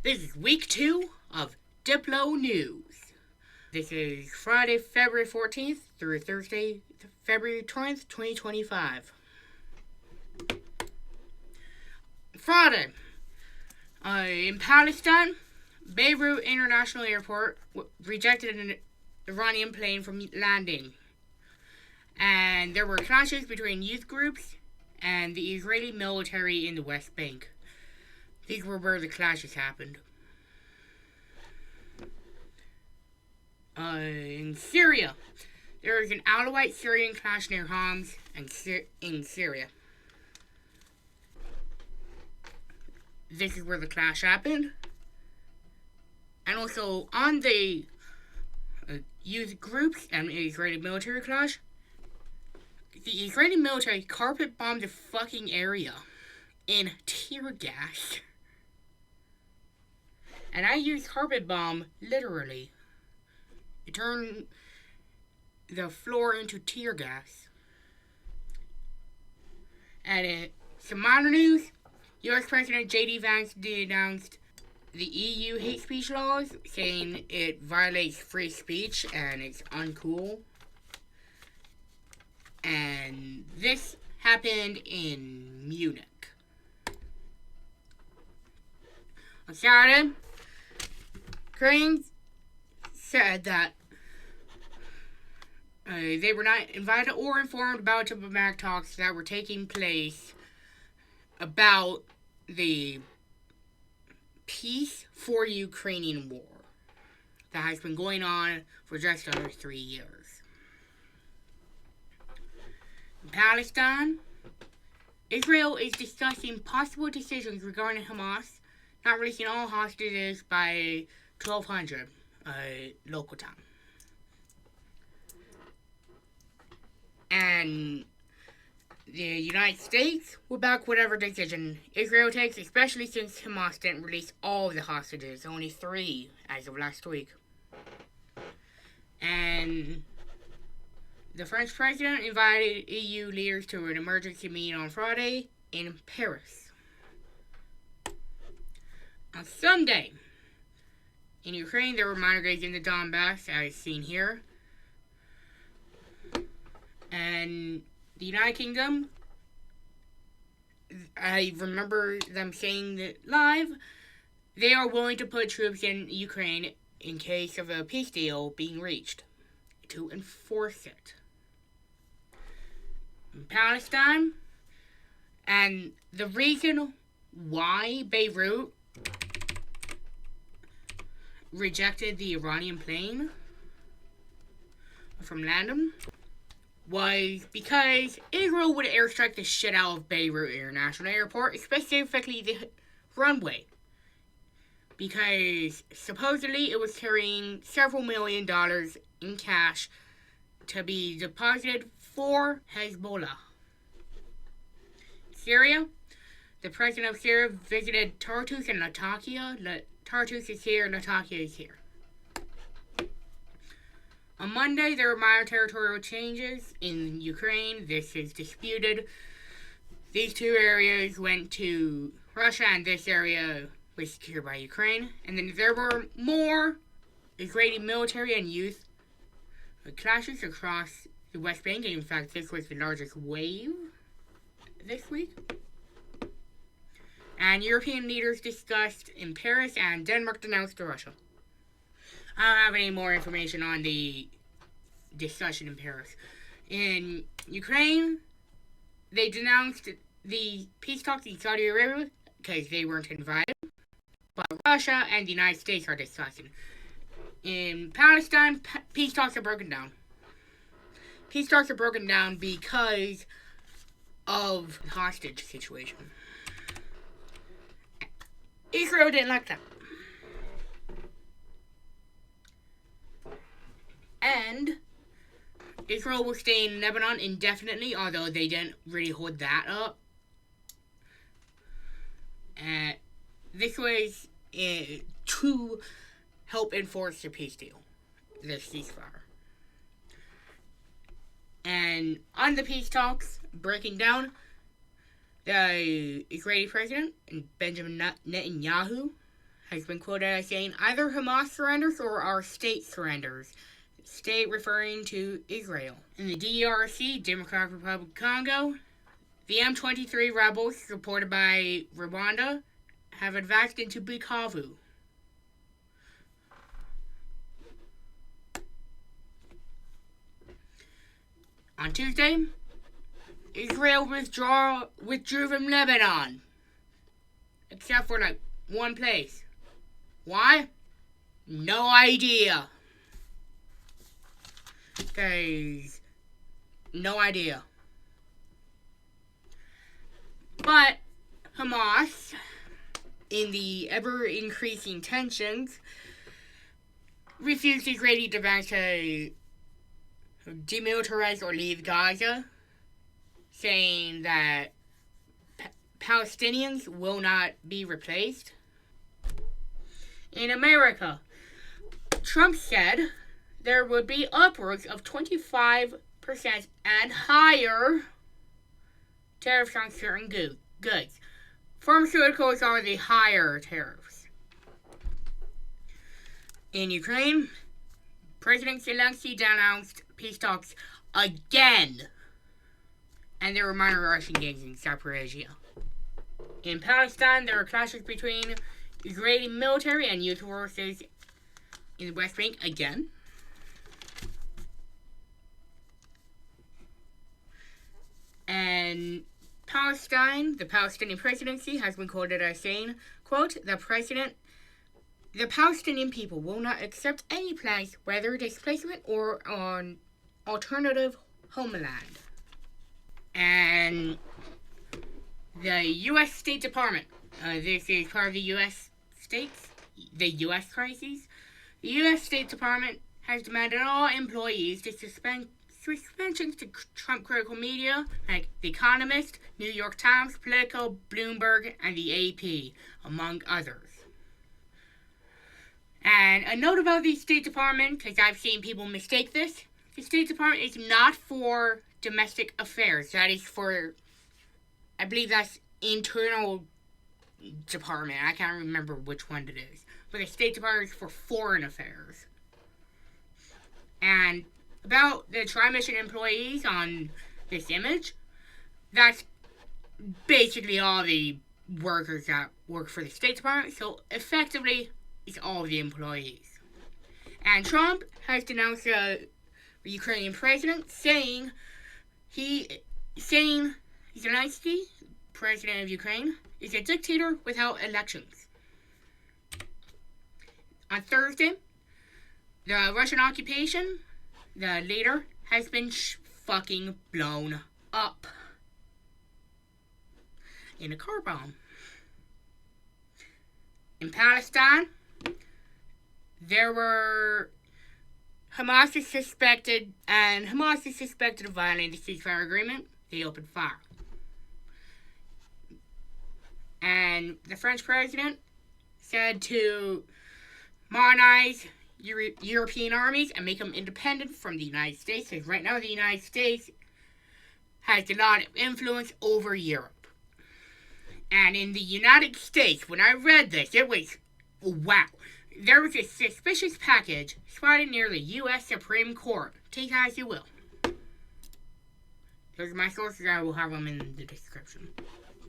This is week 2 of DiploNews. This is Friday, February 14th through Thursday, February 20th, 2025. Friday. In Palestine, Beirut International Airport rejected an Iranian plane from landing. And there were clashes between youth groups and the Israeli military in the West Bank. These were where the clashes happened. In Syria, there is an Alawite Syrian clash near Homs in Syria. This is where the clash happened. And also on the youth groups and Israeli military clash, the Israeli military carpet bombed the fucking area in tear gas. And I use carpet bomb literally. It turned the floor into tear gas. And some minor news, U.S. President J.D. Vance denounced the EU hate speech laws, saying it violates free speech and it's uncool. And this happened in Munich. On Saturday, Ukraine said that they were not invited or informed about diplomatic talks that were taking place about the peace for Ukrainian war that has been going on for just under 3 years. In Palestine, Israel is discussing possible decisions regarding Hamas not releasing all hostages by 1200 local time. And the United States will back whatever decision Israel takes, especially since Hamas didn't release all of the hostages, only 3 as of last week. And the French president invited EU leaders to an emergency meeting on Friday in Paris. On Sunday, in Ukraine, there were minor graves in the Donbass, as seen here. And the United Kingdom, I remember them saying that live, they are willing to put troops in Ukraine in case of a peace deal being reached, to enforce it. In Palestine, and the reason why Beirut rejected the Iranian plane from landing was because Israel would airstrike the shit out of Beirut International Airport, specifically the runway, because supposedly it was carrying several $1 million in cash to be deposited for Hezbollah. Syria, the president of Syria visited Tartus and Latakia. Tartus is here, Latakia is here. On Monday, there were minor territorial changes in Ukraine. This is disputed. These 2 areas went to Russia, and this area was secured by Ukraine. And then there were more Israeli military and youth clashes across the West Bank. And in fact, this was the largest wave this week. And European leaders discussed in Paris, and Denmark denounced to Russia. I don't have any more information on the discussion in Paris. In Ukraine, they denounced the peace talks in Saudi Arabia because they weren't invited. But Russia and the United States are discussing. In Palestine, peace talks are broken down. Peace talks are broken down because of the hostage situation. Israel didn't like that. And Israel will stay in Lebanon indefinitely, although they didn't really hold that up. This was to help enforce the peace deal, the ceasefire. And on the peace talks, breaking down, the Israeli president, Benjamin Netanyahu, has been quoted as saying, either Hamas surrenders or our state surrenders. State referring to Israel. In the DRC, Democratic Republic of Congo, the M23 rebels, supported by Rwanda, have advanced into Bukavu. On Tuesday, Israel withdrew from Lebanon, except for one place. Why? No idea. Guys, no idea. But Hamas, in the ever-increasing tensions, refused Israeli demands to demilitarize or leave Gaza, saying that Palestinians will not be replaced. In America, Trump said there would be upwards of 25% and higher tariffs on certain goods. Pharmaceuticals are the higher tariffs. In Ukraine, President Zelenskyy announced peace talks again, and there were minor Russian gains in Zaporizhia. In Palestine, there are clashes between Israeli military and youth forces in the West Bank again. And Palestine, the Palestinian presidency has been quoted as saying, quote, the Palestinian people will not accept any plans, whether displacement or an alternative homeland. And the U.S. State Department, this is part of the U.S. states, the U.S. crises. The U.S. State Department has demanded all employees to suspensions to Trump critical media like The Economist, New York Times, Politico, Bloomberg, and the AP, among others. And a note about the State Department, because I've seen people mistake this, the State Department is not for domestic affairs. That is for, I believe that's internal department. I can't remember which one it is. But the State Department is for foreign affairs. And about the tri-mission employees on this image, that's basically all the workers that work for the State Department. So effectively, it's all the employees. And Trump has denounced the Ukrainian president, saying Zelenskyy, president of Ukraine, is a dictator without elections. On Thursday, the Russian occupation, the leader, has been fucking blown up in a car bomb. In Palestine, there were Hamas is suspected of violating the ceasefire agreement. They opened fire. And the French president said to modernize European armies and make them independent from the United States, because right now the United States has a lot of influence over Europe. And in the United States, when I read this, it was, wow. There was a suspicious package spotted near the U.S. Supreme Court. Take as you will. Those are my sources. I will have them in the description.